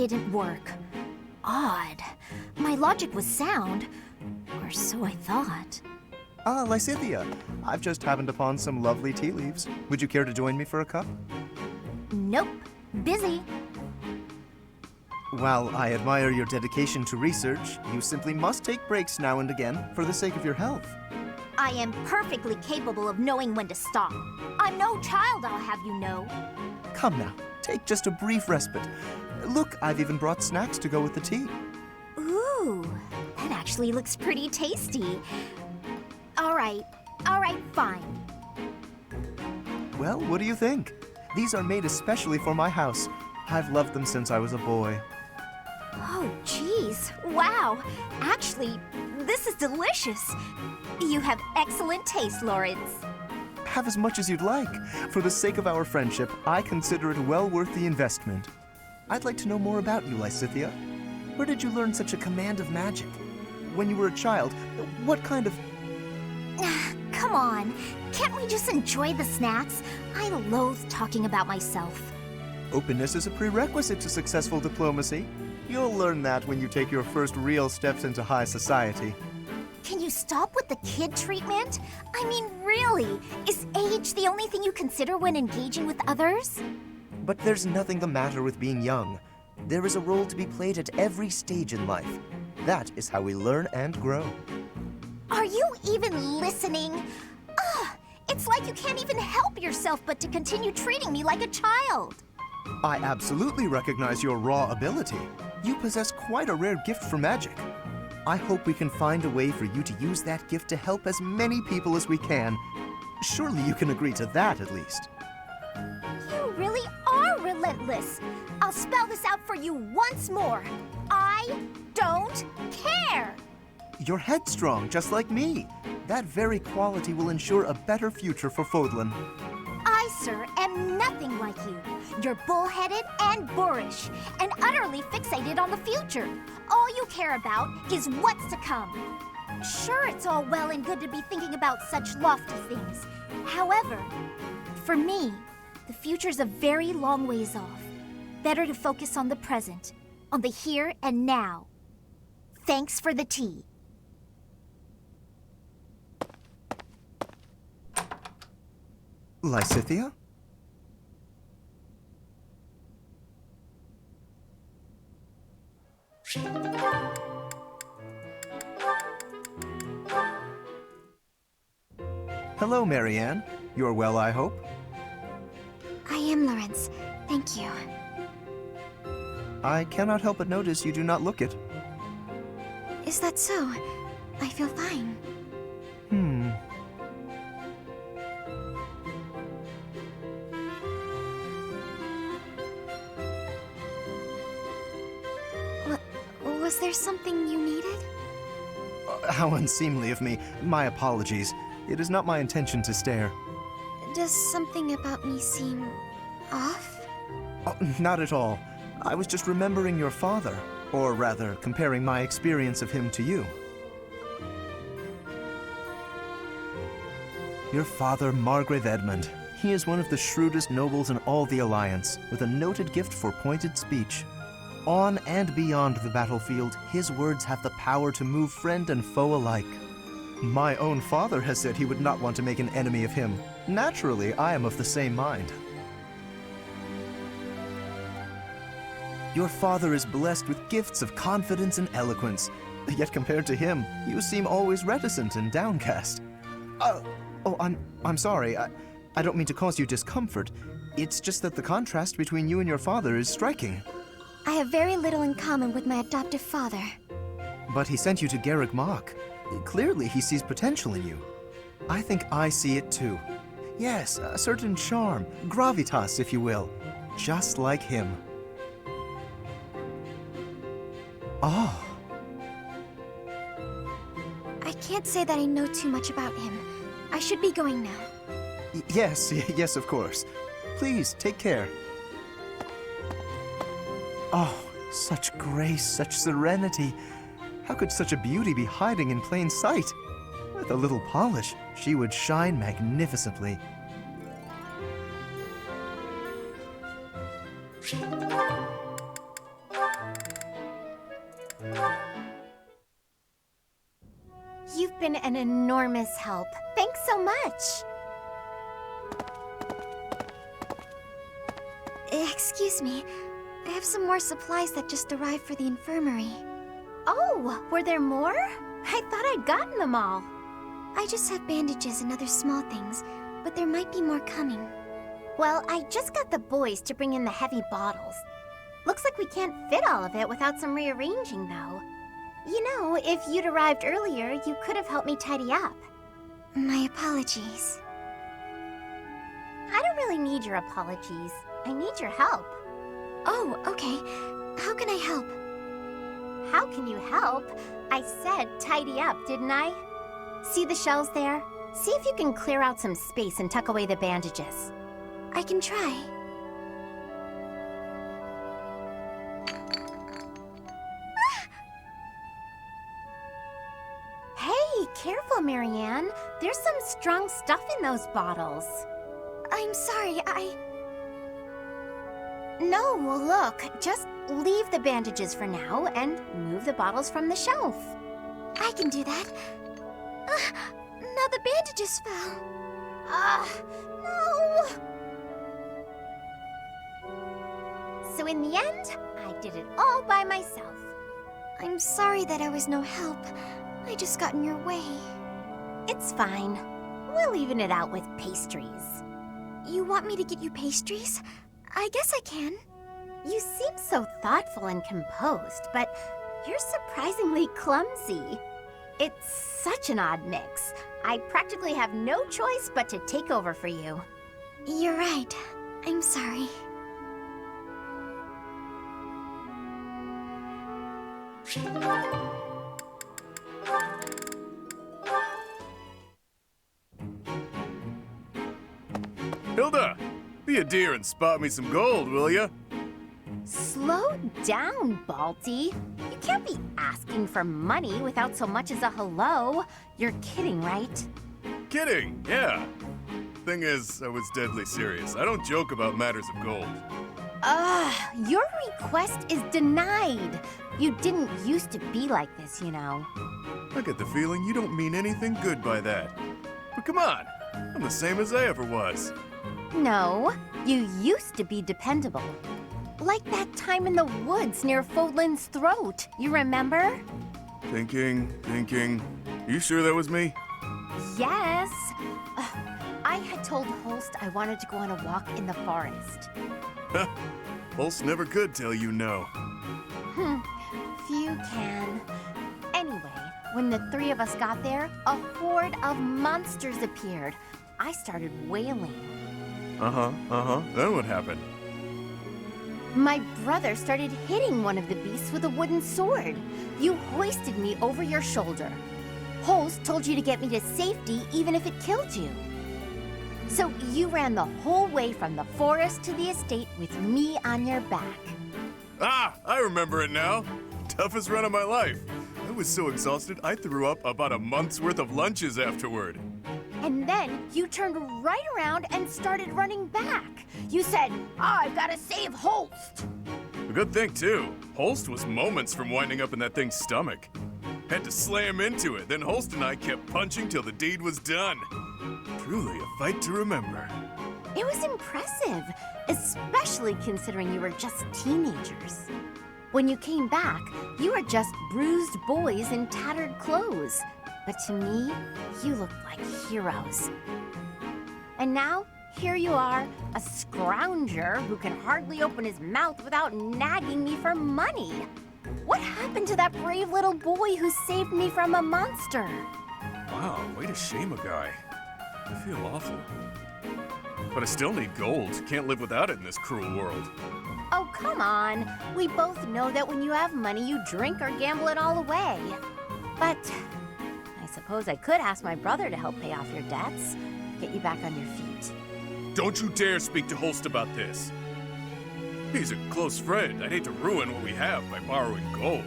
didn't work. Odd. My logic was sound, or so I thought. Ah, Lysithea. I've just happened upon some lovely tea leaves. Would you care to join me for a cup? Nope. Busy. While I admire your dedication to research, you simply must take breaks now and again for the sake of your health. I am perfectly capable of knowing when to stop. I'm no child, I'll have you know. Come now, take just a brief respite. Look, I've even brought snacks to go with the tea. Ooh, that actually looks pretty tasty. All right, fine. Well, what do you think? These are made especially for my house. I've loved them since I was a boy. Oh, geez, wow. Actually, this is delicious. You have excellent taste, Lawrence. Have as much as you'd like. For the sake of our friendship, I consider it well worth the investment. I'd like to know more about you, Lysithea. Where did you learn such a command of magic? When you were a child, what kind of... Come on, can't we just enjoy the snacks? I loathe talking about myself. Openness is a prerequisite to successful diplomacy. You'll learn that when you take your first real steps into high society. Can you stop with the kid treatment? I mean, really, is age the only thing you consider when engaging with others? But there's nothing the matter with being young. There is a role to be played at every stage in life. That is how we learn and grow. Are you even listening? Ugh, it's like you can't even help yourself but to continue treating me like a child. I absolutely recognize your raw ability. You possess quite a rare gift for magic. I hope we can find a way for you to use that gift to help as many people as we can. Surely you can agree to that, at least. You really are relentless. I'll spell this out for you once more. I don't care. You're headstrong, just like me. That very quality will ensure a better future for Fodlan. I, sir, am nothing like you. You're bullheaded and boorish, and utterly fixated on the future. All you care about is what's to come. Sure, it's all well and good to be thinking about such lofty things. However, for me, the future's a very long ways off. Better to focus on the present, on the here and now. Thanks for the tea. Lysithea? Hello, Marianne. You're well, I hope? I am, Lawrence. Thank you. I cannot help but notice you do not look it. Is that so? I feel fine. Was there something you needed? How unseemly of me. My apologies. It is not my intention to stare. Does something about me seem off? Oh, not at all. I was just remembering your father, or rather, comparing my experience of him to you. Your father, Margrave Edmund. He is one of the shrewdest nobles in all the Alliance, with a noted gift for pointed speech. On and beyond the battlefield, his words have the power to move friend and foe alike. My own father has said he would not want to make an enemy of him. Naturally, I am of the same mind. Your father is blessed with gifts of confidence and eloquence, yet compared to him, you seem always reticent and downcast. I'm sorry. I don't mean to cause you discomfort. It's just that the contrast between you and your father is striking. I have very little in common with my adoptive father. But he sent you to Garreg Mach. Clearly, he sees potential in you. I think I see it too. Yes, a certain charm, gravitas, if you will. Just like him. Oh. I can't say that I know too much about him. I should be going now. Yes, of course. Please, take care. Oh, such grace, such serenity. How could such a beauty be hiding in plain sight? With a little polish, she would shine magnificently. You've been an enormous help. Thanks so much. Excuse me. I have some more supplies that just arrived for the infirmary. Oh, were there more? I thought I'd gotten them all. I just have bandages and other small things, but there might be more coming. Well, I just got the boys to bring in the heavy bottles. Looks like we can't fit all of it without some rearranging, though. You know, if you'd arrived earlier, you could have helped me tidy up. My apologies. I don't really need your apologies. I need your help. Oh, okay. How can I help? How can you help? I said tidy up, didn't I? See the shelves there? See if you can clear out some space and tuck away the bandages. I can try. Hey, careful, Marianne. There's some strong stuff in those bottles. I'm sorry, No, look, just leave the bandages for now and move the bottles from the shelf. I can do that. Now the bandages fell. No! So in the end, I did it all by myself. I'm sorry that I was no help. I just got in your way. It's fine. We'll even it out with pastries. You want me to get you pastries? I guess I can. You seem so thoughtful and composed, but you're surprisingly clumsy. It's such an odd mix. I practically have no choice but to take over for you. You're right. I'm sorry. Hilda, be a dear and spot me some gold, will ya? Slow down, Balti. You can't be asking for money without so much as a hello. You're kidding, right? Kidding, yeah. Thing is, I was deadly serious. I don't joke about matters of gold. Your request is denied. You didn't used to be like this, you know. I get the feeling you don't mean anything good by that. But come on, I'm the same as I ever was. No, you used to be dependable. Like that time in the woods near Fodlin's throat. You remember? Thinking. You sure that was me? Yes. I had told Holst I wanted to go on a walk in the forest. Holst never could tell you no. Few can. Anyway, when the three of us got there, a horde of monsters appeared. I started wailing. Then what happened? My brother started hitting one of the beasts with a wooden sword. You hoisted me over your shoulder. Holst told you to get me to safety even if it killed you. So you ran the whole way from the forest to the estate with me on your back. Ah, I remember it now. Toughest run of my life. I was so exhausted I threw up about a month's worth of lunches afterward. And then you turned right around and started running back. You said, I've got to save Holst. A good thing, too. Holst was moments from winding up in that thing's stomach. Had to slam into it, then Holst and I kept punching till the deed was done. Truly a fight to remember. It was impressive, especially considering you were just teenagers. When you came back, you were just bruised boys in tattered clothes. But to me, you looked like heroes. And now, here you are, a scrounger who can hardly open his mouth without nagging me for money. What happened to that brave little boy who saved me from a monster? Wow, way to shame a guy. I feel awful. But I still need gold. Can't live without it in this cruel world. Oh, come on. We both know that when you have money, you drink or gamble it all away. But I suppose I could ask my brother to help pay off your debts, get you back on your feet. Don't you dare speak to Holst about this. He's a close friend. I'd hate to ruin what we have by borrowing gold.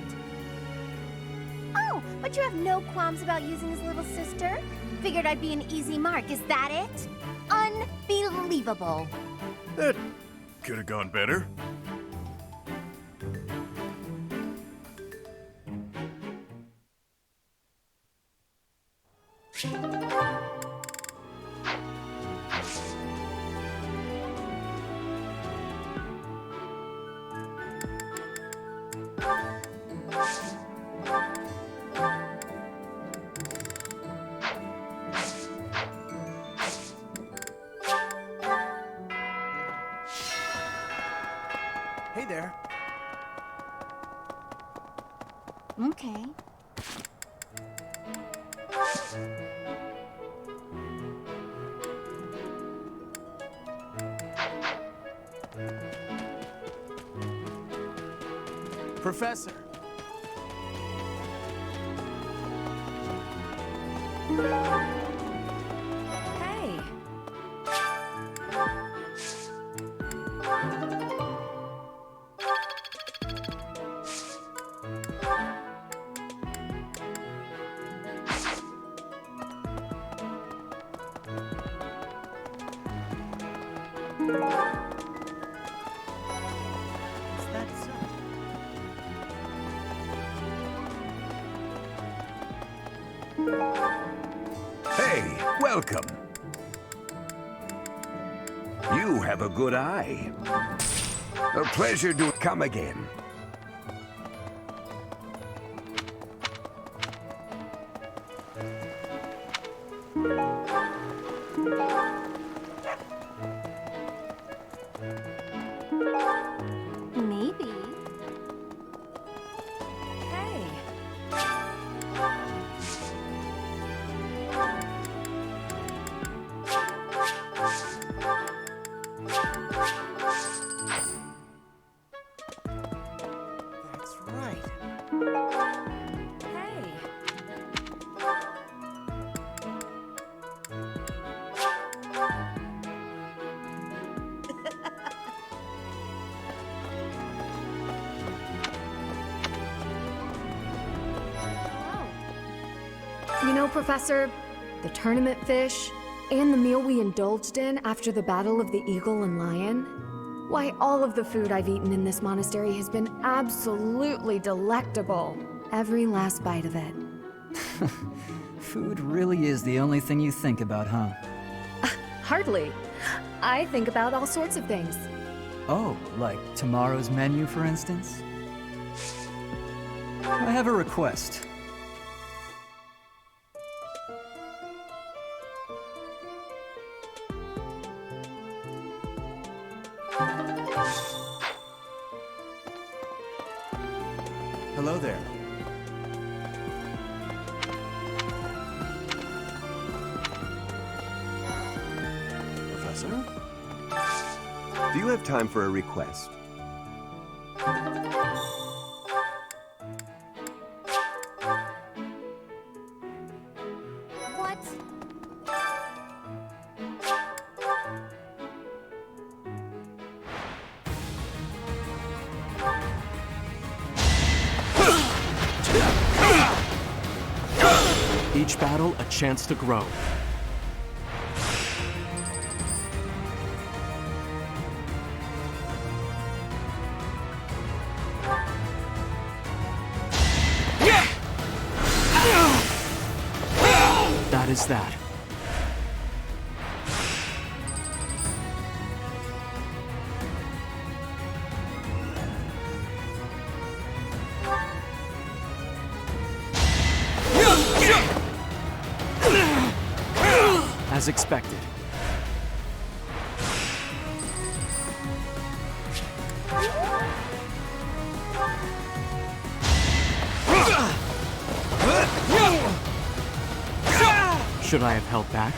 Oh, but you have no qualms about using his little sister? Figured I'd be an easy mark, is that it? Unbelievable. That could have gone better. Hey there. Okay. Professor. Hey. Is that so? Hey, welcome. You have a good eye. A pleasure to come again. Maybe. Hey. That's right. Hey. You know, Professor, the tournament fish, and the meal we indulged in after the Battle of the Eagle and Lion, why, all of the food I've eaten in this monastery has been absolutely delectable. Every last bite of it. Food really is the only thing you think about, huh? Hardly. I think about all sorts of things. Oh, like tomorrow's menu, for instance? I have a request. Hello there. Professor? Do you have time for a request? What? Each battle, a chance to grow. That is that. As expected. Should I have held back?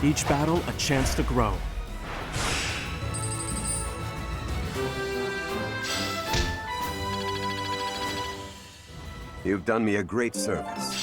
Each battle, a chance to grow. You've done me a great service.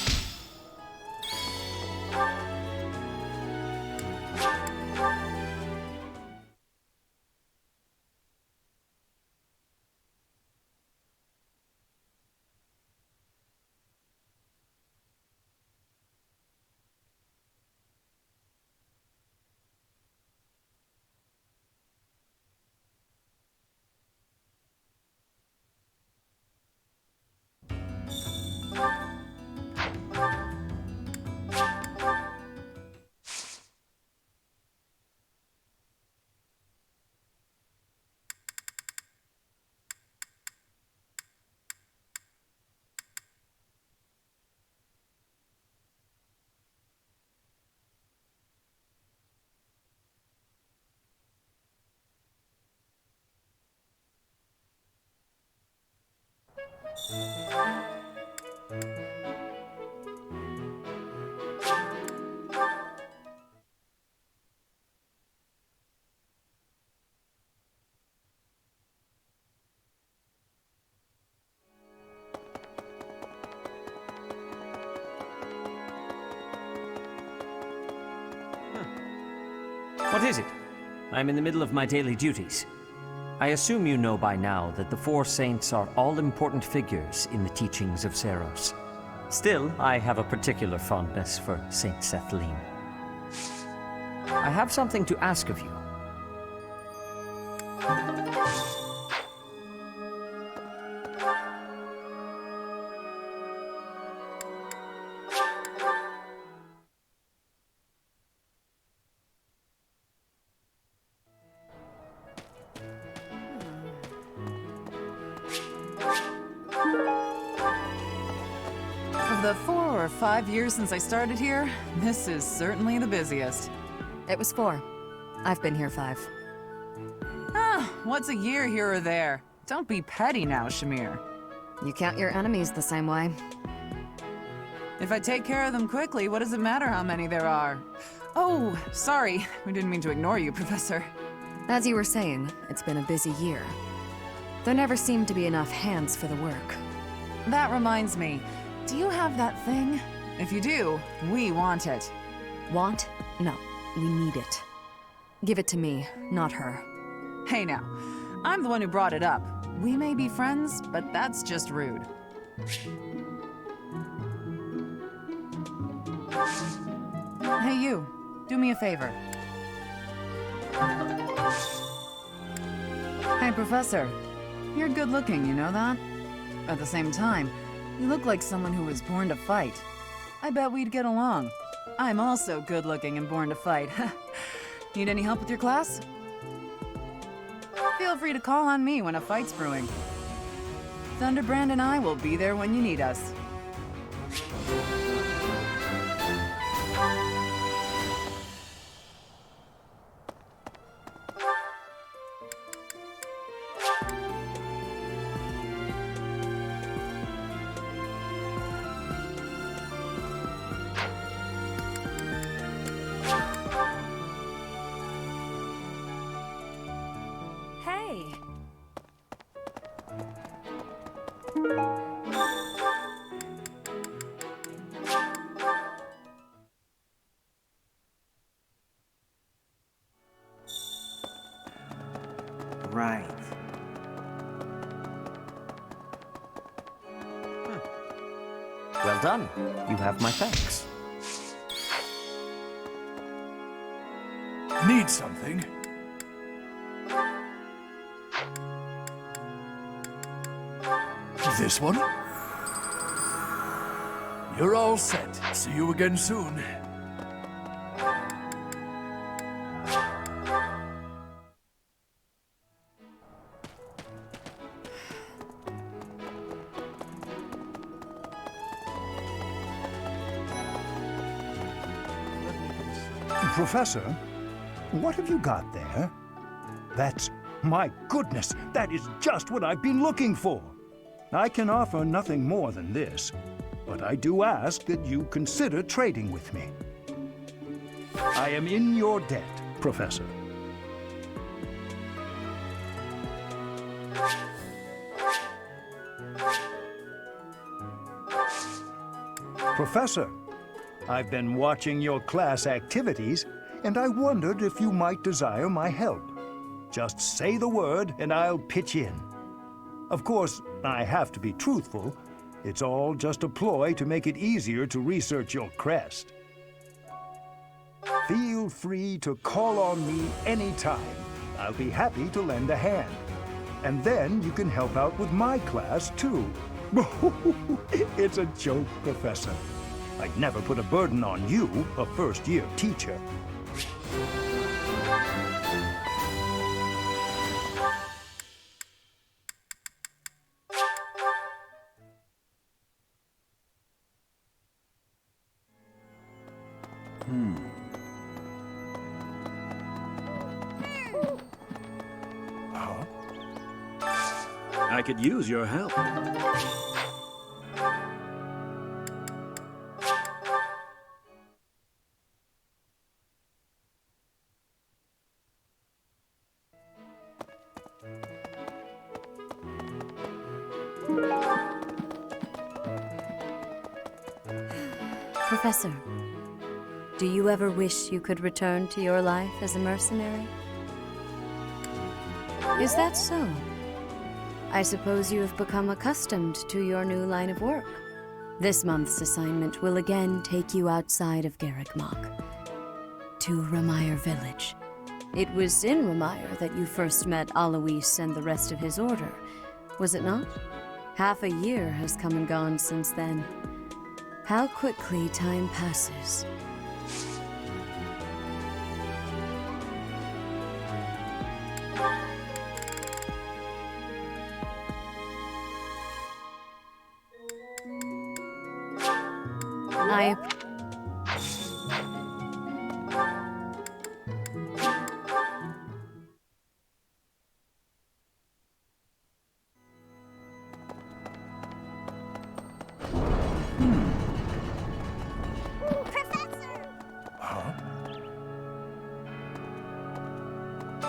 What is it? I'm in the middle of my daily duties. I assume you know by now that the four saints are all-important figures in the teachings of Seros. Still, I have a particular fondness for Saint Sethlin. I have something to ask of you. Of the 4 or 5 years since I started here, this is certainly the busiest. It was 4. I've been here 5. Ah, what's a year here or there? Don't be petty now, Shamir. You count your enemies the same way. If I take care of them quickly, what does it matter how many there are? Oh, sorry. We didn't mean to ignore you, Professor. As you were saying, it's been a busy year. There never seemed to be enough hands for the work. That reminds me. Do you have that thing? If you do, we want it. Want? No. We need it. Give it to me, not her. Hey now, I'm the one who brought it up. We may be friends, but that's just rude. Hey you, do me a favor. Hey Professor, you're good looking, you know that? At the same time, you look like someone who was born to fight. I bet we'd get along. I'm also good looking and born to fight. Need any help with your class? Feel free to call on me when a fight's brewing. Thunderbrand and I will be there when you need us. Hey! Right. Well done. You have my thanks. Need something? This one? You're all set. See you again soon. Professor, what have you got there? That's... my goodness, that is just what I've been looking for. I can offer nothing more than this, but I do ask that you consider trading with me. I am in your debt, Professor. Professor, I've been watching your class activities, and I wondered if you might desire my help. Just say the word, and I'll pitch in. Of course, I have to be truthful. It's all just a ploy to make it easier to research your crest. Feel free to call on me anytime. I'll be happy to lend a hand. And then you can help out with my class, too. It's a joke, Professor. I'd never put a burden on you, a first-year teacher. I could use your help. Professor, Do you ever wish you could return to your life as a mercenary? Is that so? I suppose you have become accustomed to your new line of work. This month's assignment will again take you outside of Garrigmach, to Ramire Village. It was in Ramire that you first met Alois and the rest of his order, was it not? Half a year has come and gone since then. How quickly time passes.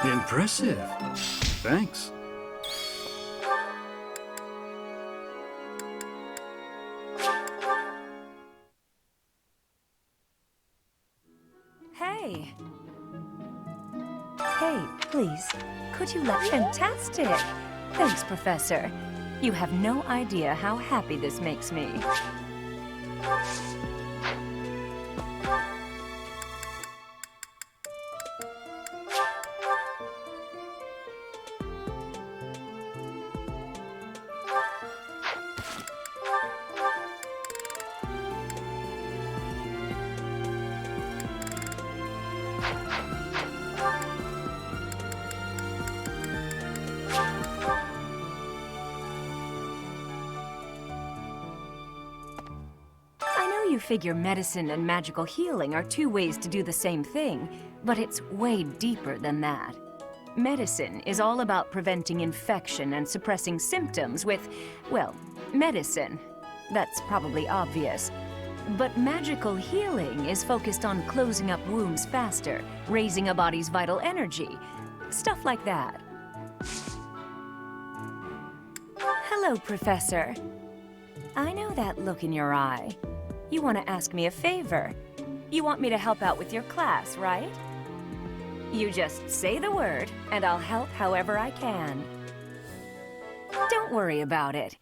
Impressive. Thanks. Hey. Hey, please, could you let— Fantastic! Thanks, Professor. You have no idea how happy this makes me. You figure medicine and magical healing are two ways to do the same thing, but it's way deeper than that. Medicine is all about preventing infection and suppressing symptoms with, well, medicine. That's probably obvious. But magical healing is focused on closing up wounds faster, raising a body's vital energy, stuff like that. Hello, Professor. I know that look in your eye. You want to ask me a favor. You want me to help out with your class, right? You just say the word, and I'll help however I can. Don't worry about it.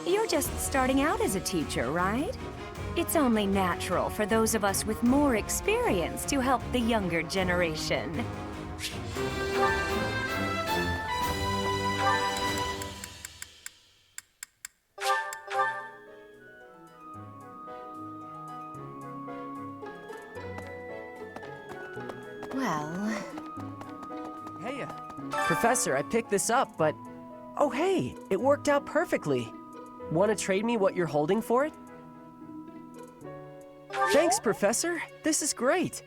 You're just starting out as a teacher, right? It's only natural for those of us with more experience to help the younger generation. Well... Hey, Professor, I picked this up, but... Oh, hey, it worked out perfectly. Want to trade me what you're holding for it? Thanks, Professor. This is great.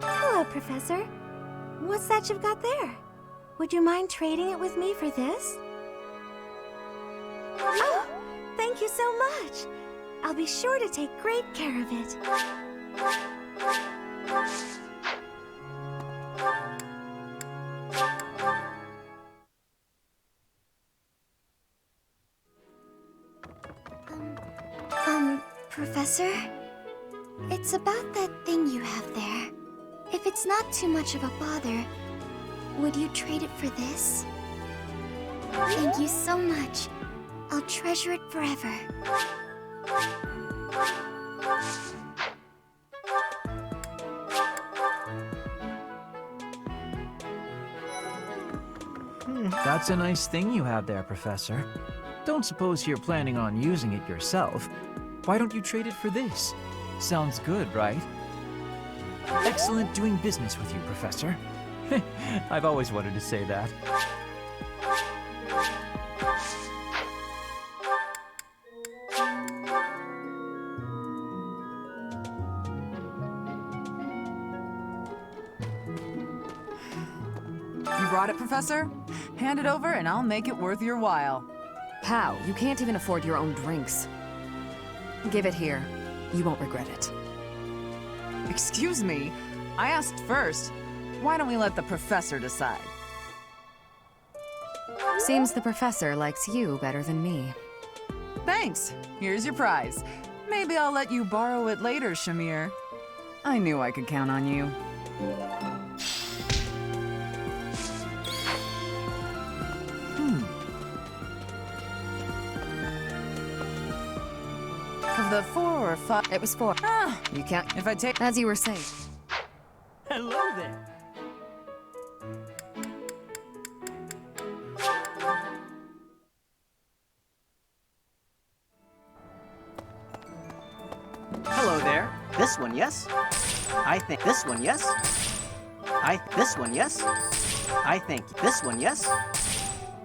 Hello, Professor. What's that you've got there? Would you mind trading it with me for this? Oh, thank you so much. I'll be sure to take great care of it. Professor? It's about that thing you have there. If it's not too much of a bother, would you trade it for this? Thank you so much. I'll treasure it forever. That's a nice thing you have there, Professor. Don't suppose you're planning on using it yourself. Why don't you trade it for this? Sounds good, right? Excellent doing business with you, Professor. I've always wanted to say that. You brought it, Professor? Hand it over and I'll make it worth your while. How? You can't even afford your own drinks. Give it here. You won't regret it. Excuse me? I asked first. Why don't we let the Professor decide? Seems the professor likes you better than me. Thanks. Here's your prize. Maybe I'll let you borrow it later, Shamir. I knew I could count on you. Of the 4 or 5... It was 4. Ah, You can't... if I take... As you were saying. Hello there. Hello there. This one, yes? I think this one, yes? This one, yes? I think this one, yes?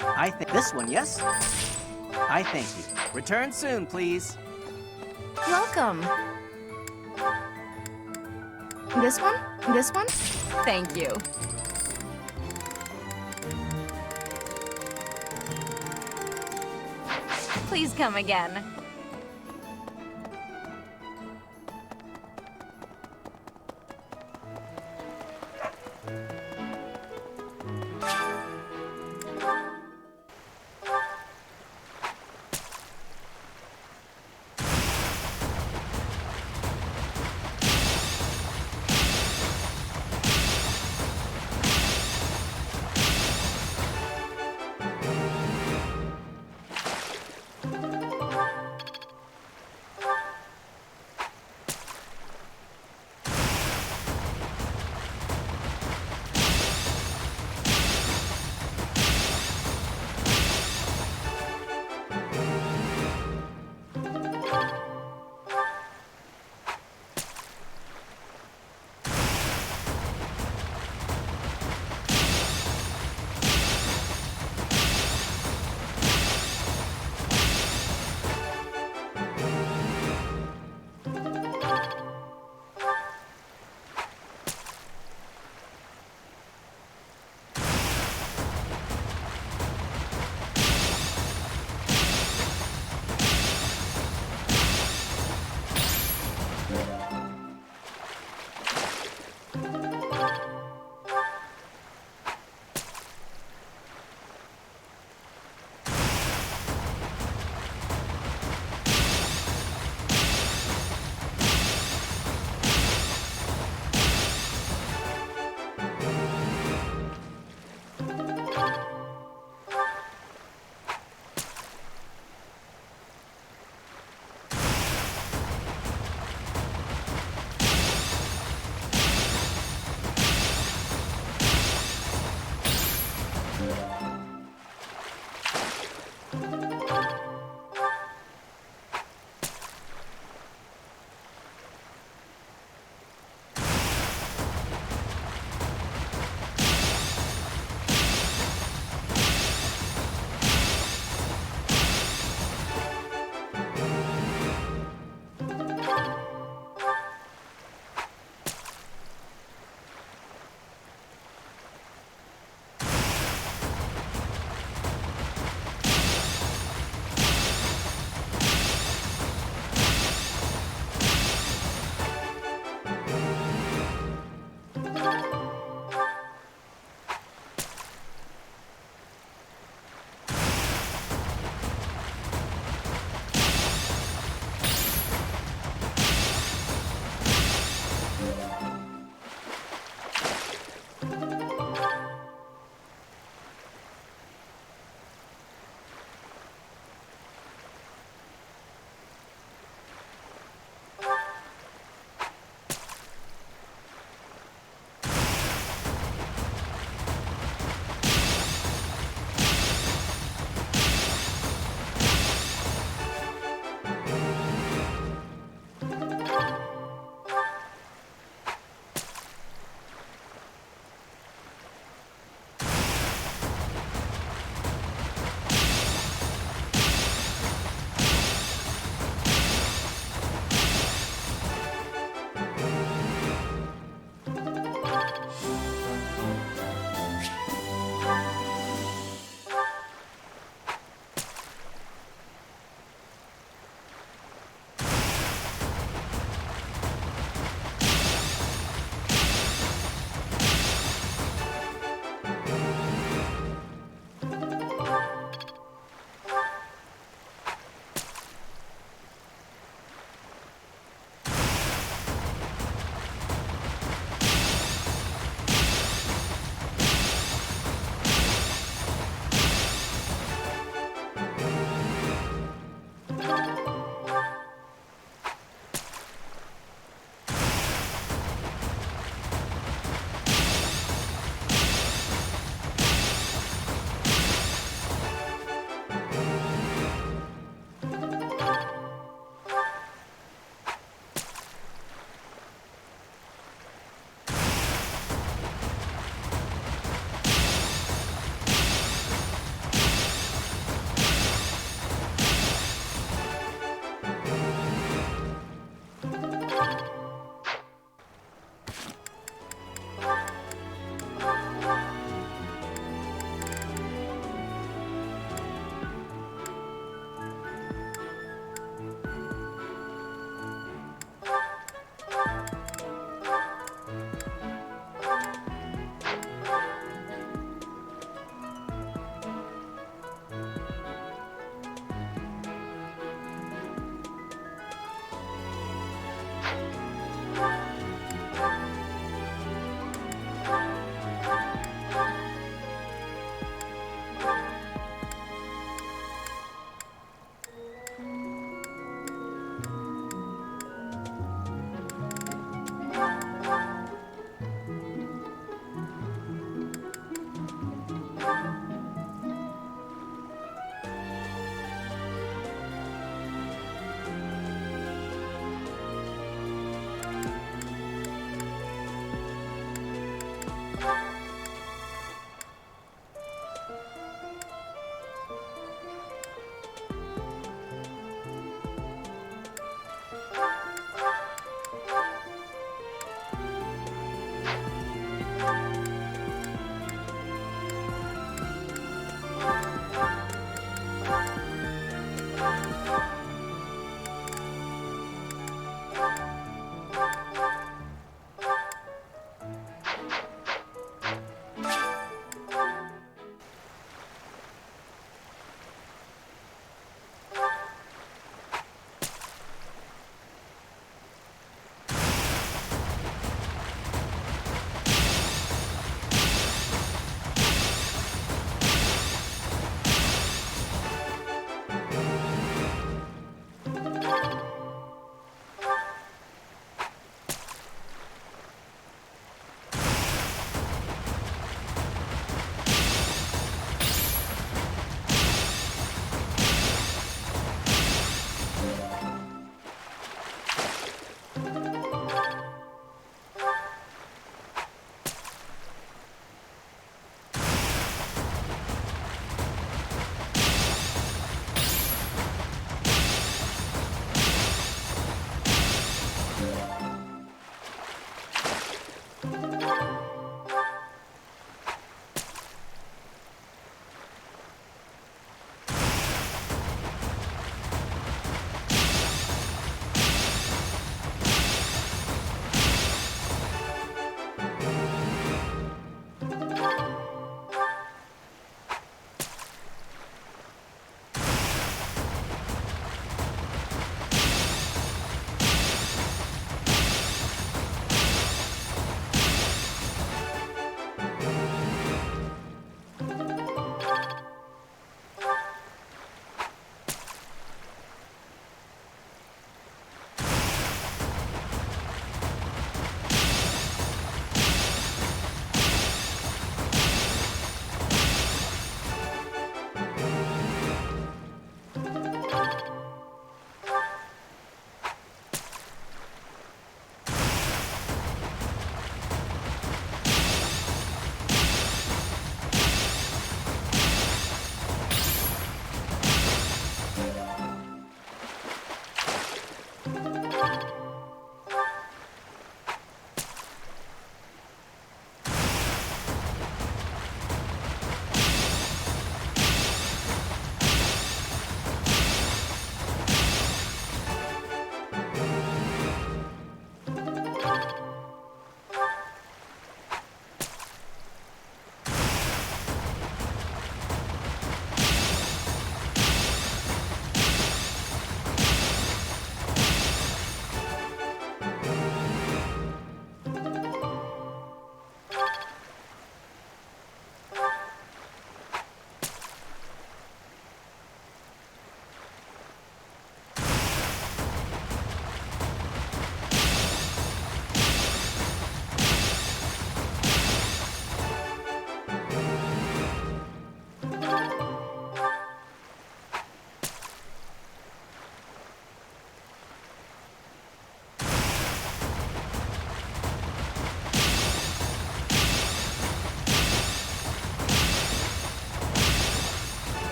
I think this one, yes? I thank you. Return soon, please. Welcome. This one? This one? Thank you. Please come again.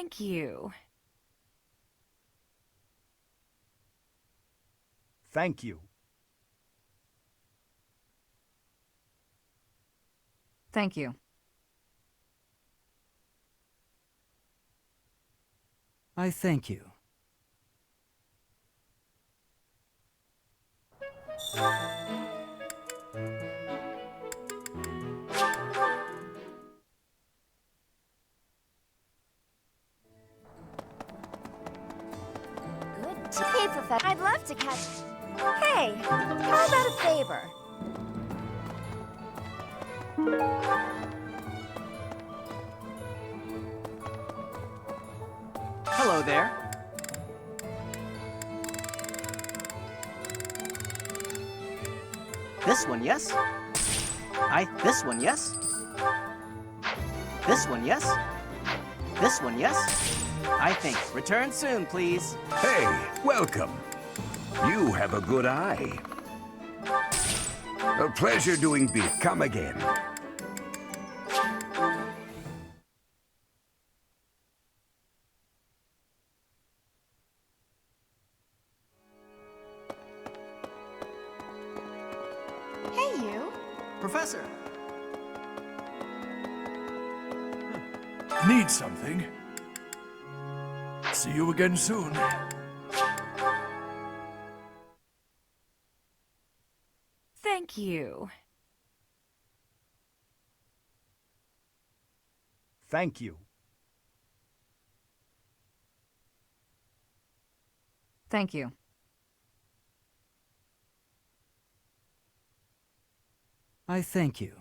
Thank you. Thank you. Thank you. I thank you. Good. Hey, Professor. I'd love to catch. Hey, how about a favor? Hello there. This one, yes? This one, yes? This one, yes? This one, yes? I think. Return soon, please. Hey, welcome. You have a good eye. A pleasure doing business. Come again. Hey, you. Professor. Need something? See you again soon. Thank you. Thank you. Thank you. I thank you.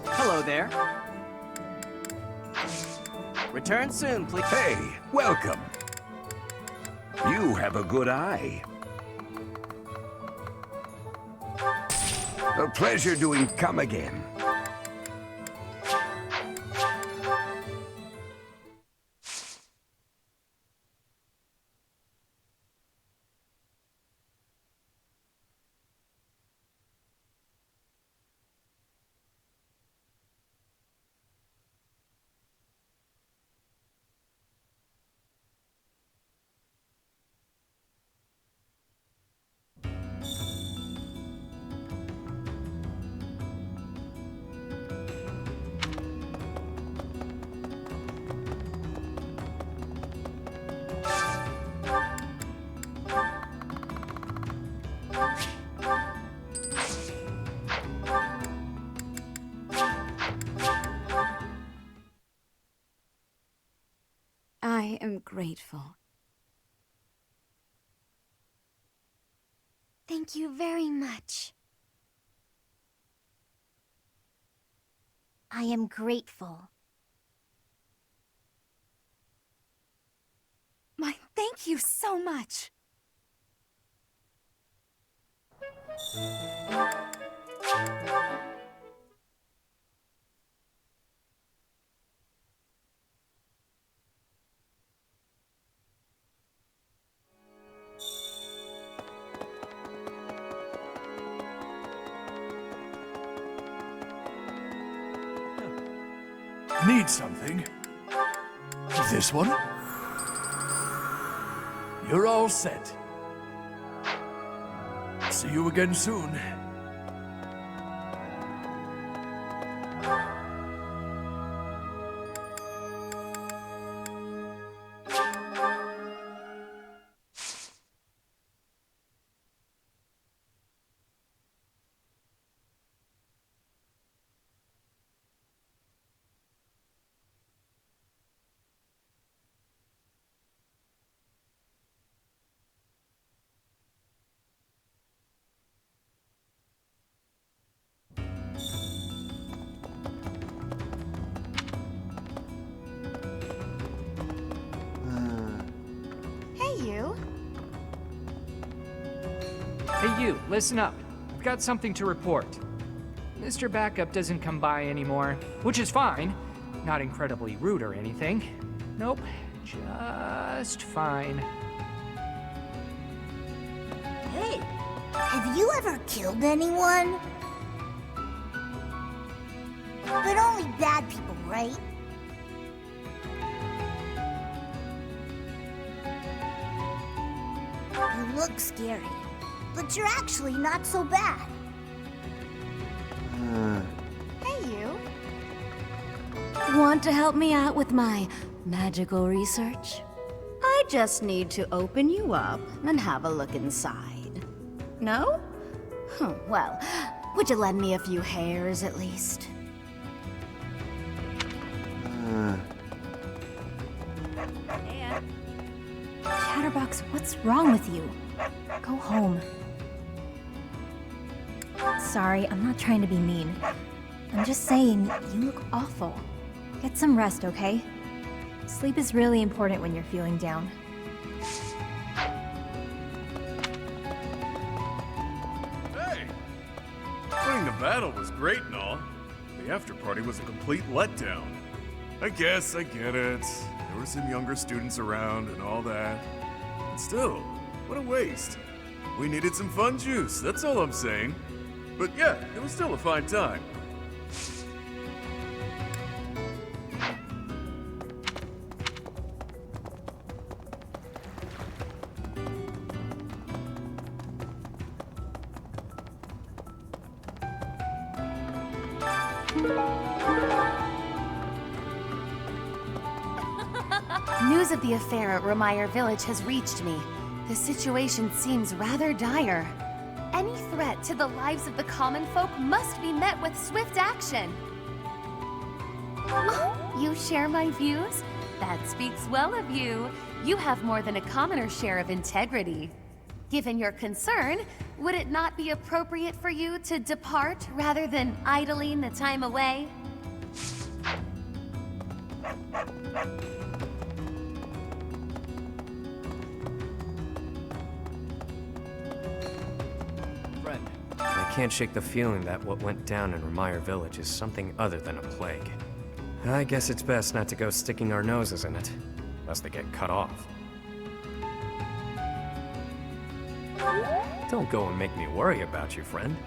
Hello there. Return soon, please. Hey, welcome. You have a good eye. A pleasure doing. Come again. I am grateful. Thank you very much. I am grateful. My thank you so much. Need something? This one? You're all set. See you again soon. Hey you, listen up. I've got something to report. Mr. Backup doesn't come by anymore, which is fine. Not incredibly rude or anything. Nope, just fine. Hey, have you ever killed anyone? But only bad people, right? You look scary, but you're actually not so bad. Hey, you. Want to help me out with my magical research? I just need to open you up and have a look inside. No? Well, would you lend me a few hairs at least? Chatterbox, what's wrong with you? Go home. Sorry, I'm not trying to be mean. I'm just saying, you look awful. Get some rest, okay? Sleep is really important when you're feeling down. Hey! Winning the battle was great and all. The after party was a complete letdown. I guess I get it. There were some younger students around and all that. But still, what a waste. We needed some fun juice, that's all I'm saying. But yeah, it was still a fine time. News of the affair at Ramire Village has reached me. The situation seems rather dire. Any threat to the lives of the common folk must be met with swift action. Oh, you share my views? That speaks well of you. You have more than a commoner's share of integrity. Given your concern, would it not be appropriate for you to depart rather than idling the time away? I can't shake the feeling that what went down in Ramire Village is something other than a plague. I guess it's best not to go sticking our noses in it, lest they get cut off. Don't go and make me worry about you, friend.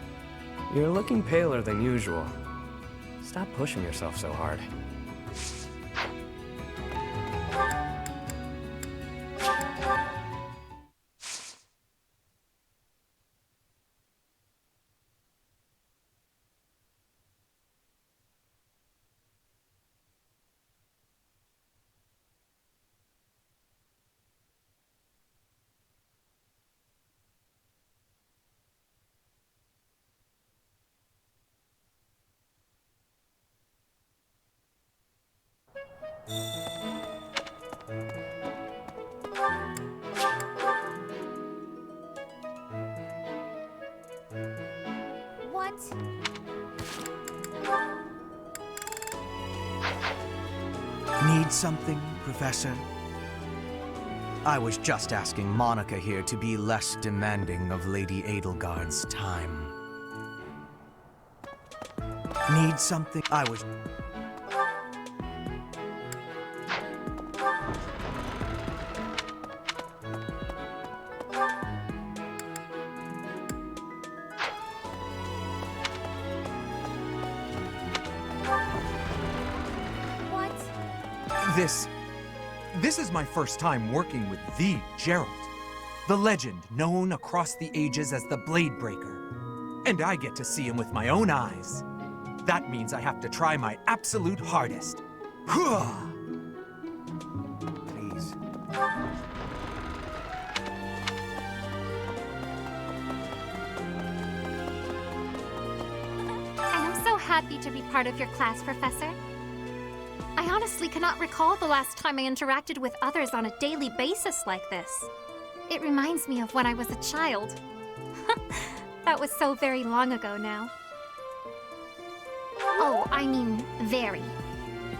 You're looking paler than usual. Stop pushing yourself so hard. What? Need something, Professor? I was just asking Monica here to be less demanding of Lady Edelgard's time. Need something? I was... What? This is my first time working with the Gerald. The legend known across the ages as the Blade Breaker. And I get to see him with my own eyes. That means I have to try my absolute hardest. Please. I am so happy to be part of your class, Professor. I honestly cannot recall the last time I interacted with others on a daily basis like this. It reminds me of when I was a child. That was so very long ago now. Oh, I mean very,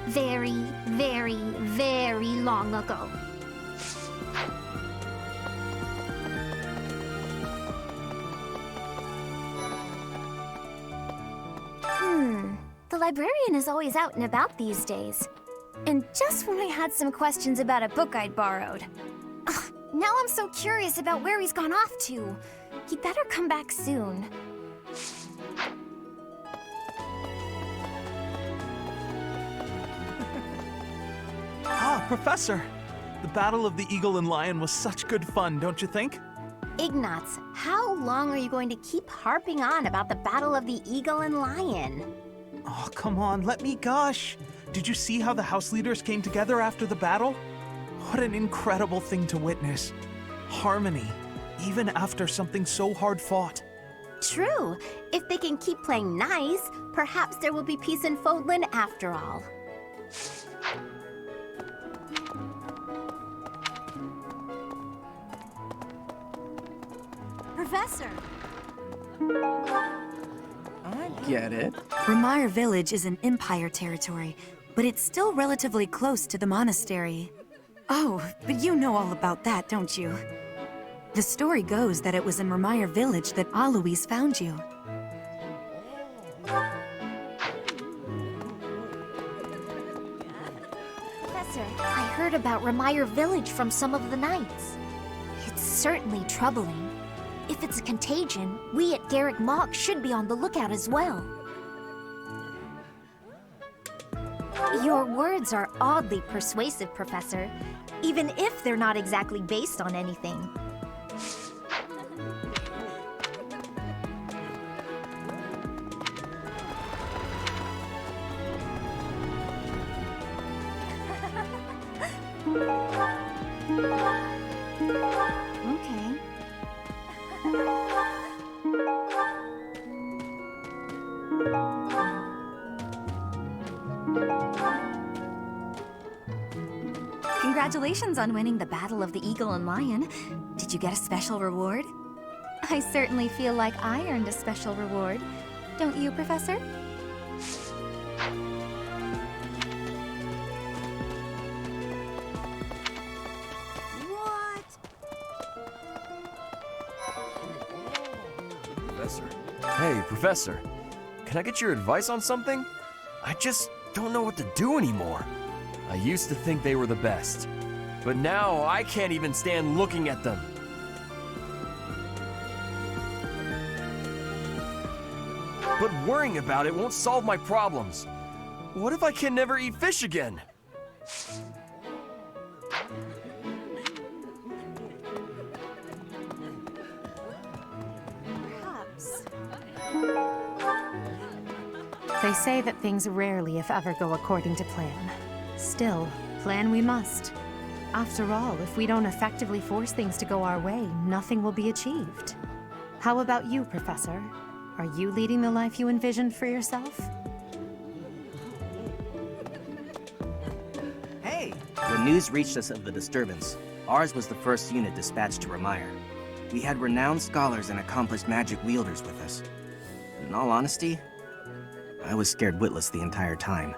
very, very, very long ago. The librarian is always out and about these days. And just when I had some questions about a book I'd borrowed. Ugh, now I'm so curious about where he's gone off to. He'd better come back soon. Ah, Professor! The Battle of the Eagle and Lion was such good fun, don't you think? Ignatz, how long are you going to keep harping on about the Battle of the Eagle and Lion? Oh, come on, let me gush. Did you see how the house leaders came together after the battle? What an incredible thing to witness. Harmony, even after something so hard fought. True. If they can keep playing nice, perhaps there will be peace in Fodlan after all. Professor! I get it. Remire Village is in Empire territory, but it's still relatively close to the monastery. Oh, but you know all about that, don't you? The story goes that it was in Remire Village that Alois found you. Professor, I heard about Remire Village from some of the knights. It's certainly troubling. If it's a contagion, we at Garrick Mach should be on the lookout as well. Your words are oddly persuasive, Professor, even if they're not exactly based on anything. Okay. Congratulations on winning the Battle of the Eagle and Lion. Did you get a special reward? I certainly feel like I earned a special reward. Don't you, Professor? Professor. Hey, Professor. Can I get your advice on something? I just don't know what to do anymore. I used to think they were the best, but now I can't even stand looking at them. But worrying about it won't solve my problems. What if I can never eat fish again? They say that things rarely, if ever, go according to plan. Still, plan we must. After all, if we don't effectively force things to go our way, nothing will be achieved. How about you, Professor? Are you leading the life you envisioned for yourself? Hey! When news reached us of the disturbance, ours was the first unit dispatched to Remire. We had renowned scholars and accomplished magic wielders with us. In all honesty, I was scared witless the entire time.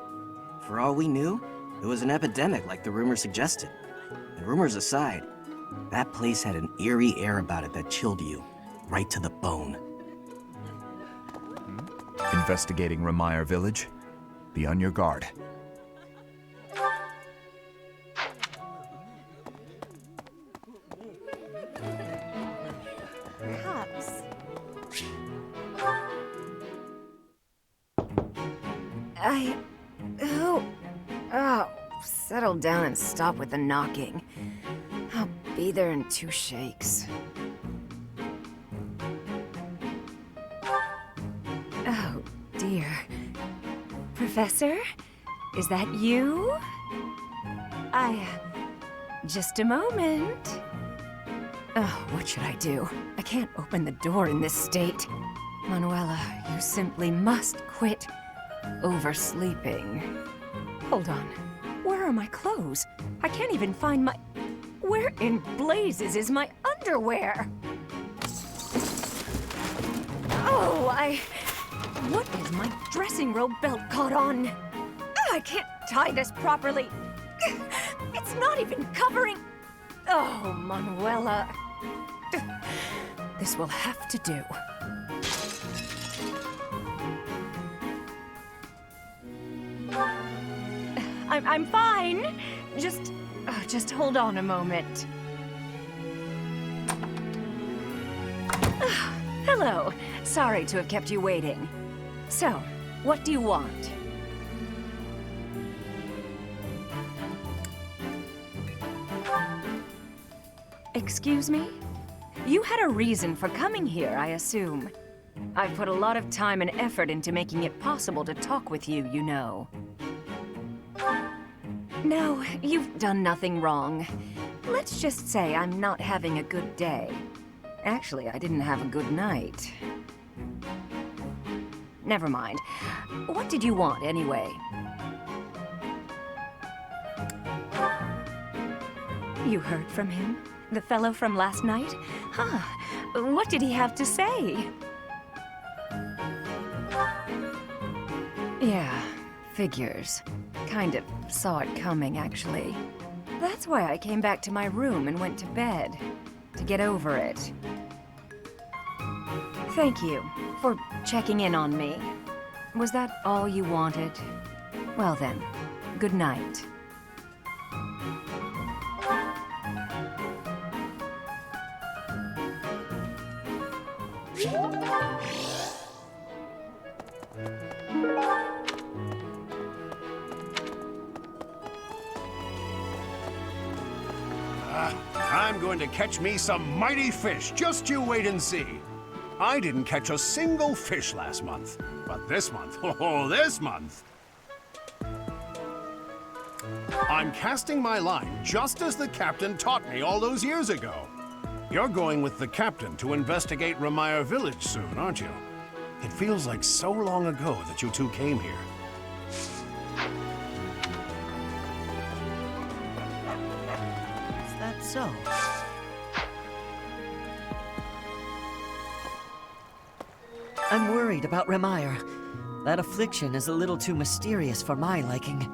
For all we knew, it was an epidemic like the rumors suggested. And rumors aside, that place had an eerie air about it that chilled you right to the bone. Investigating Remire Village. Be on your guard. Perhaps. Oh, settle down and stop with the knocking. Oh, Be there in 2 shakes. Oh, dear. Professor? Is that you? Just a moment. Oh, what should I do? I can't open the door in this state. Manuela, you simply must quit oversleeping. Hold on. Where are my clothes? I can't even find my... Where in blazes is my underwear? Oh, What is my dressing robe belt caught on? I can't tie this properly. It's not even covering... Oh, Manuela. This will have to do. I'm fine. Just hold on a moment. Hello. Sorry to have kept you waiting. So, what do you want? Excuse me? You had a reason for coming here, I assume. I've put a lot of time and effort into making it possible to talk with you, you know. No, you've done nothing wrong. Let's just say I'm not having a good day. Actually, I didn't have a good night. Never mind. What did you want, anyway? You heard from him? The fellow from last night? Huh. What did he have to say? Yeah, figures. Kind of saw it coming, actually. That's why I came back to my room and went to bed. To get over it. Thank you for checking in on me. Was that all you wanted? Well then, good night. I'm going to catch me some mighty fish. Just you wait and see. I didn't catch a single fish last month. But this month, oh, this month! I'm casting my line just as the captain taught me all those years ago. You're going with the captain to investigate Remire Village soon, aren't you? It feels like so long ago that you two came here. Is that so? I'm worried about Remire. That affliction is a little too mysterious for my liking.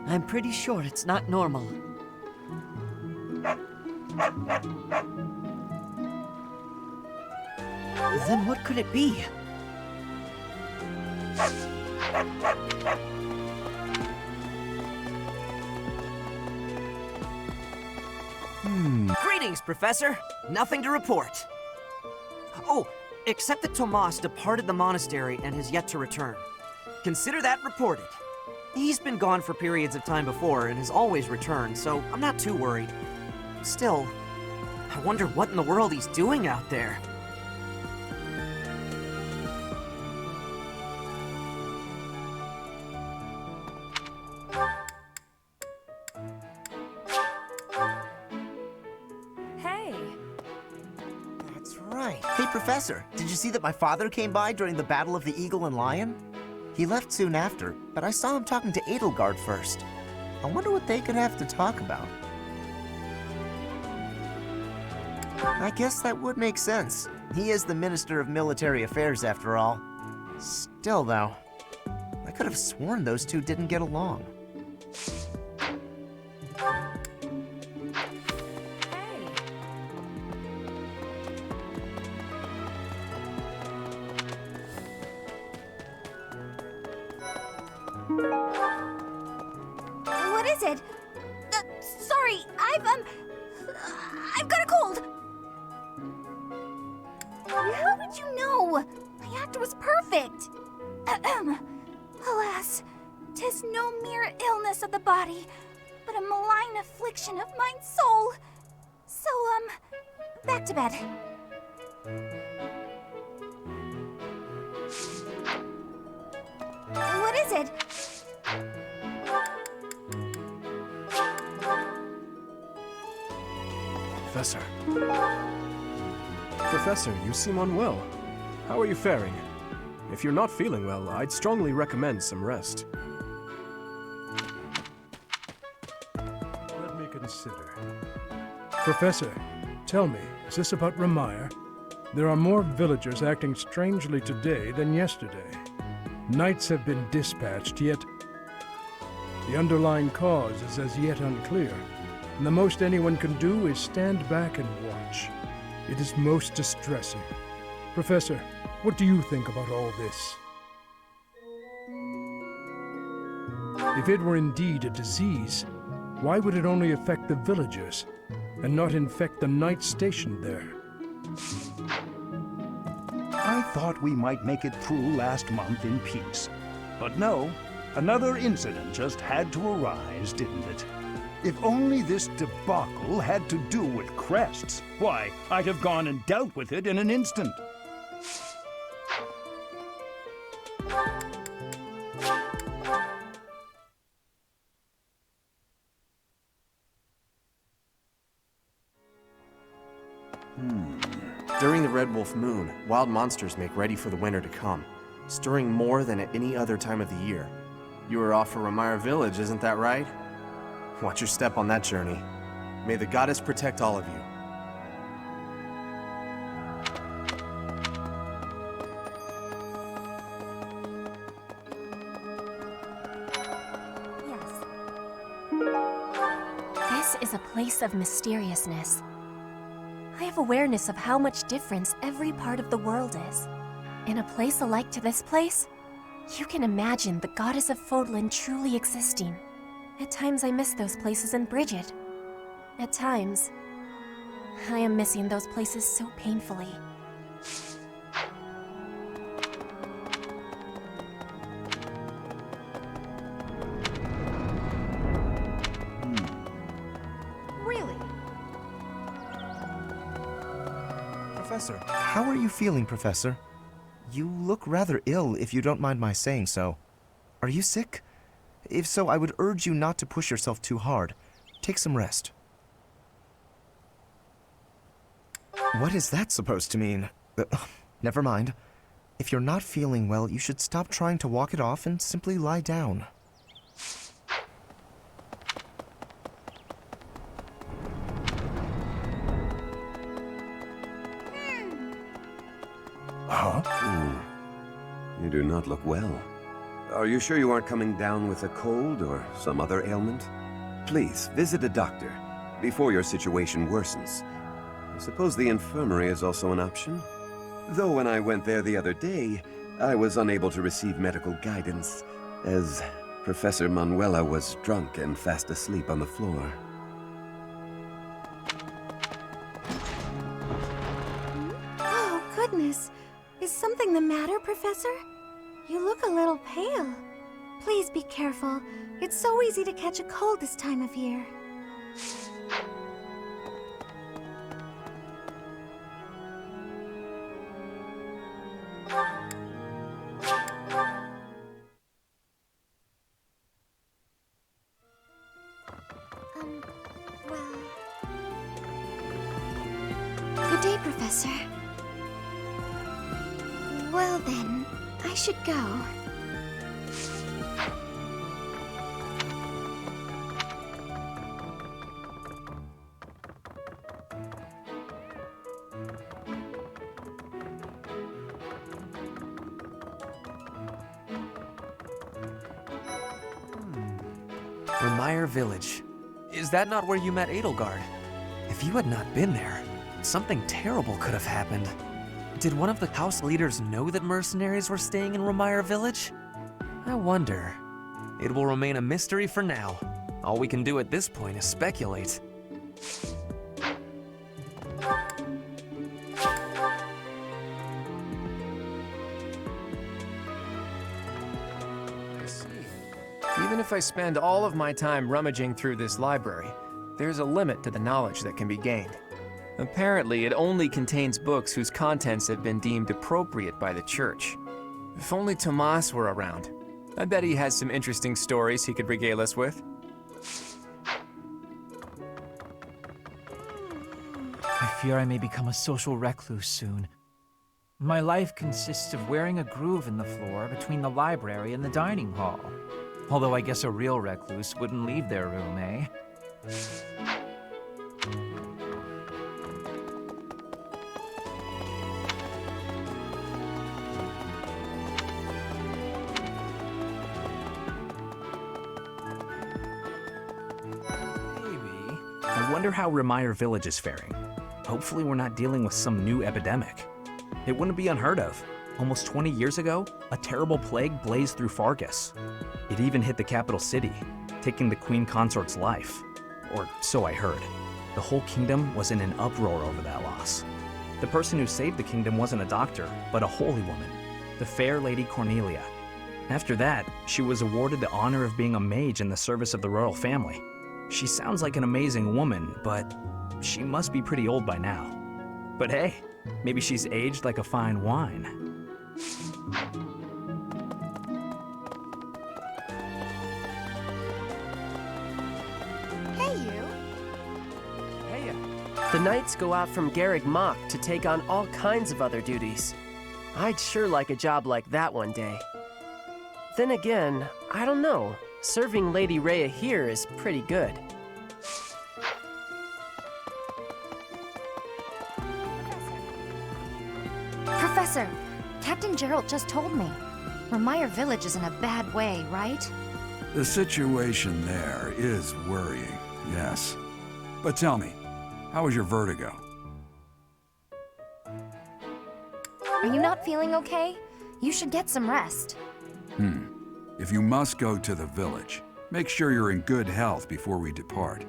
I'm pretty sure it's not normal. Then what could it be? Greetings, Professor. Nothing to report. Oh, except that Tomas departed the monastery and has yet to return. Consider that reported. He's been gone for periods of time before and has always returned, so I'm not too worried. Still, I wonder what in the world he's doing out there. Hey! That's right. Hey, Professor, did you see that my father came by during the Battle of the Eagle and Lion? He left soon after, but I saw him talking to Edelgard first. I wonder what they could have to talk about. I guess that would make sense. He is the Minister of Military Affairs, after all. Still, though, I could have sworn those two didn't get along. What is it? Sorry, I've got a cold. How did you know? My act was perfect. Alas, 'tis no mere illness of the body, but a malign affliction of mine soul. So, back to bed. What is it? Professor. Professor, you seem unwell. How are you faring? If you're not feeling well, I'd strongly recommend some rest. Let me consider. Professor, tell me, is this about Remire? There are more villagers acting strangely today than yesterday. Knights have been dispatched, yet the underlying cause is as yet unclear, and the most anyone can do is stand back and watch. It is most distressing. Professor, what do you think about all this? If it were indeed a disease, why would it only affect the villagers, and not infect the knights stationed there? I thought we might make it through last month in peace. But no, another incident just had to arise, didn't it? If only this debacle had to do with crests, why, I'd have gone and dealt with it in an instant. During the Red Wolf Moon, wild monsters make ready for the winter to come, stirring more than at any other time of the year. You were off for Remire Village, isn't that right? Watch your step on that journey. May the goddess protect all of you. This is a place of mysteriousness. I have awareness of how much difference every part of the world is. In a place alike to this place, you can imagine the goddess of Fodlan truly existing. At times I miss those places in Bridget. At times, I am missing those places so painfully. Really? Professor, how are you feeling, Professor? You look rather ill, if you don't mind my saying so. Are you sick? If so, I would urge you not to push yourself too hard. Take some rest. What is that supposed to mean? Never mind. If you're not feeling well, you should stop trying to walk it off and simply lie down. You do not look well. Are you sure you aren't coming down with a cold or some other ailment? Please, visit a doctor before your situation worsens. I suppose the infirmary is also an option. Though when I went there the other day, I was unable to receive medical guidance, as Professor Manuela was drunk and fast asleep on the floor. Oh, goodness. Is something the matter, Professor? You look a little pale. Please be careful. It's so easy to catch a cold this time of year. Well... Good day, Professor. Well then, I should go. Remire Village. Is that not where you met Edelgard? If you had not been there, something terrible could have happened. Did one of the house leaders know that mercenaries were staying in Remire Village? I wonder. It will remain a mystery for now. All we can do at this point is speculate. I see. Even if I spend all of my time rummaging through this library, there's a limit to the knowledge that can be gained. Apparently, it only contains books whose contents have been deemed appropriate by the church. If only Tomas were around. I bet he has some interesting stories he could regale us with. I fear I may become a social recluse soon. My life consists of wearing a groove in the floor between the library and the dining hall. Although I guess a real recluse wouldn't leave their room, eh? I wonder how Remire Village is faring. Hopefully we're not dealing with some new epidemic. It wouldn't be unheard of. Almost 20 years ago, a terrible plague blazed through Fargus. It even hit the capital city, taking the queen consort's life. Or so I heard. The whole kingdom was in an uproar over that loss. The person who saved the kingdom wasn't a doctor, but a holy woman, the fair Lady Cornelia. After that, she was awarded the honor of being a mage in the service of the royal family. She sounds like an amazing woman, but she must be pretty old by now. But hey, maybe she's aged like a fine wine. Hey, you. Heya. The knights go out from Garreg Mach to take on all kinds of other duties. I'd sure like a job like that one day. Then again, I don't know. Serving Lady Rhea here is pretty good. Professor, Captain Gerald just told me. Remire Village is in a bad way, right? The situation there is worrying, yes. But tell me, how was your vertigo? Are you not feeling okay? You should get some rest. If you must go to the village, make sure you're in good health before we depart.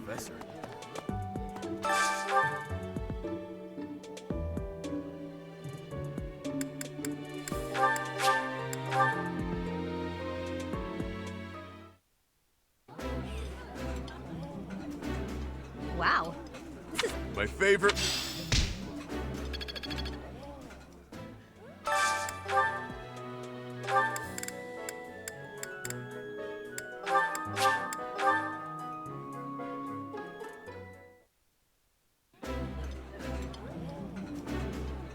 Professor. Wow. My favorite.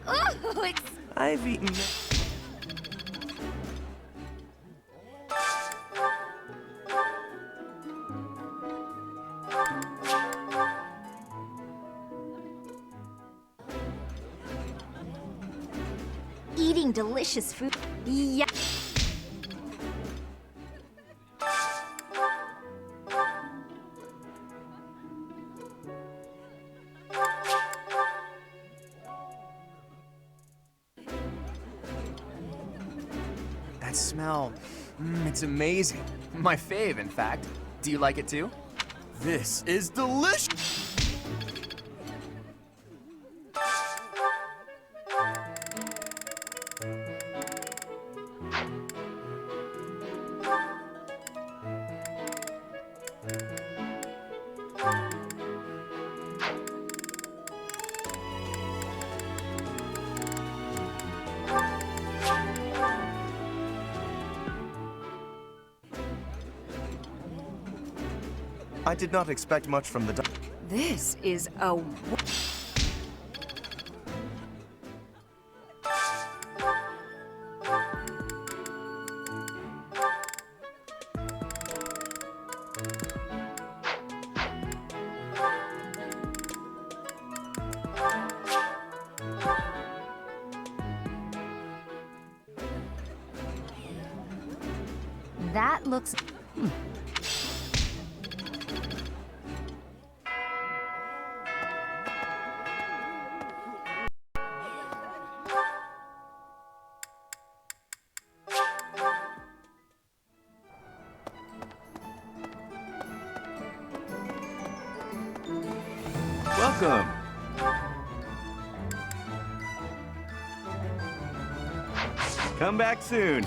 Oh, it's... I've eaten... Eating delicious food. Yeah. That smell, it's amazing. My fave, in fact. Do you like it too? This is delicious! I did not expect much from the This is a... That looks... Welcome. Come back soon.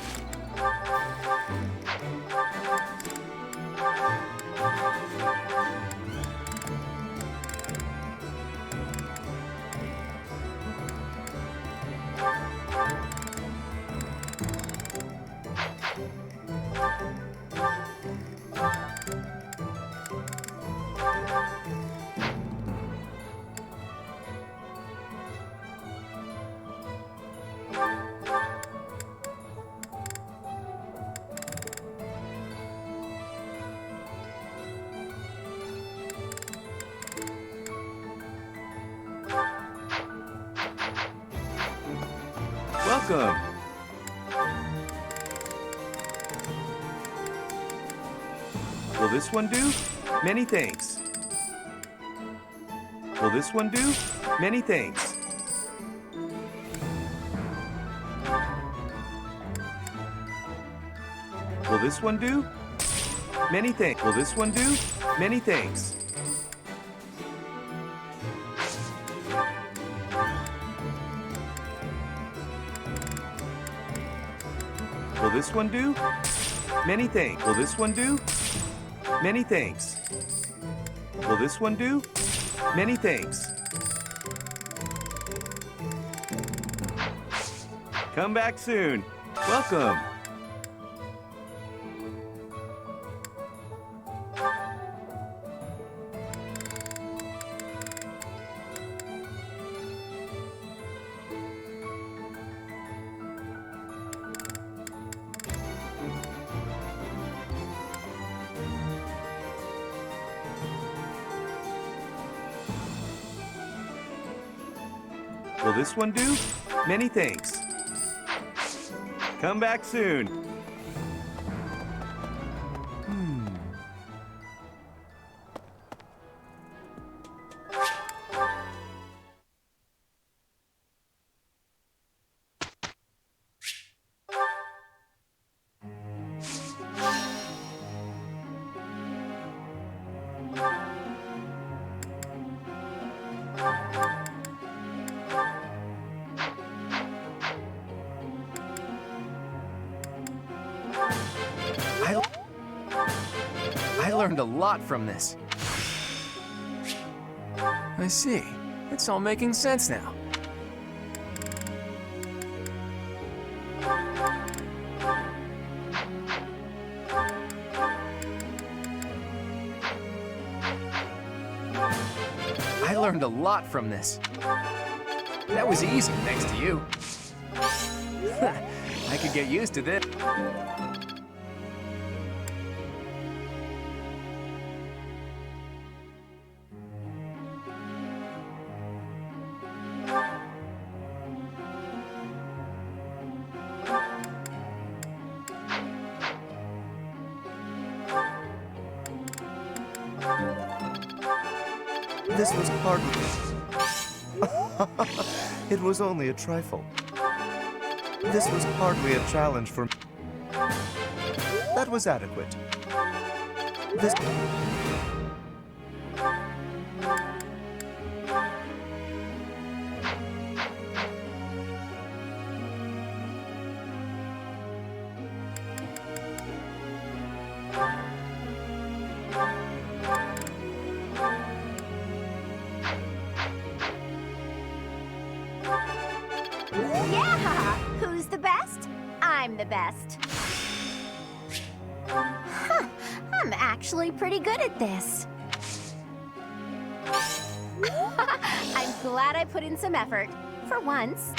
Welcome. Will this one do? Many thanks. Will this one do? Many thanks. Will this one do? Many thanks. Will this one do? Many thanks. Will this one do? Many thanks. Will this one do? Many thanks. Will this one do? Many thanks. Come back soon. Welcome. Will this one do? Many thanks. Come back soon. I learned a lot from this. I see. It's all making sense now. I learned a lot from this. That was easy, thanks to you. I could get used to this. This was hardly... It was only a trifle. This was hardly a challenge for me. That was adequate. This... Yeah! Who's the best? I'm the best. Huh, I'm actually pretty good at this. I'm glad I put in some effort, for once.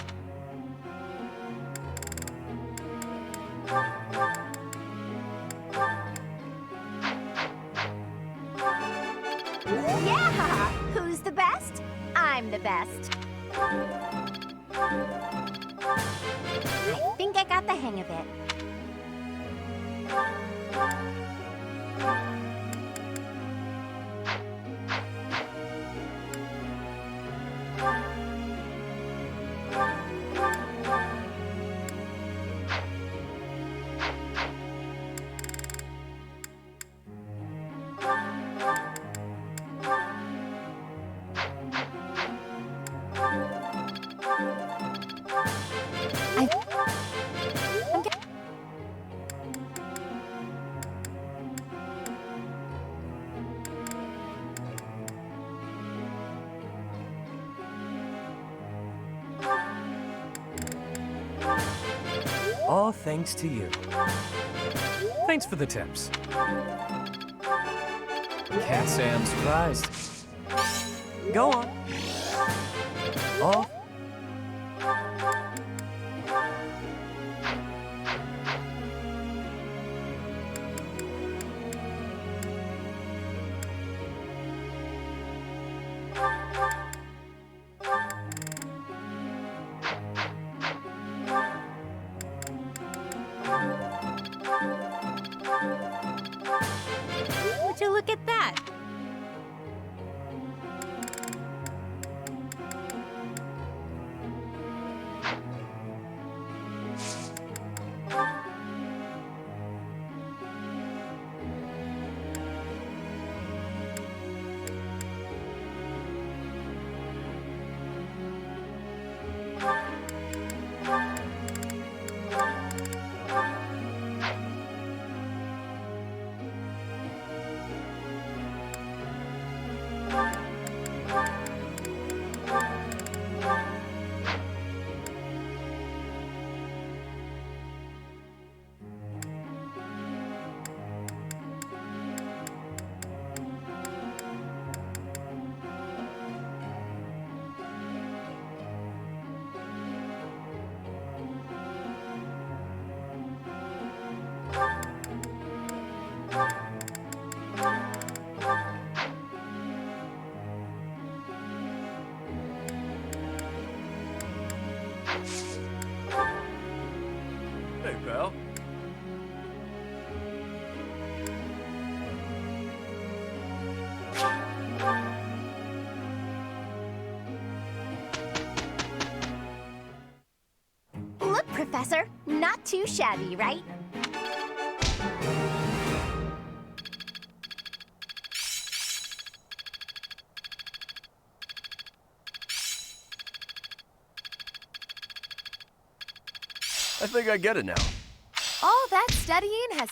Yeah! Who's the best? I'm the best. I think I got the hang of it. All thanks to you. Thanks for the tips. Can't say I'm surprised. Go on. All. Would you look at that? Hey, pal. Look, Professor, not too shabby, right? I think I get it now. All that studying has...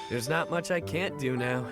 There's not much I can't do now.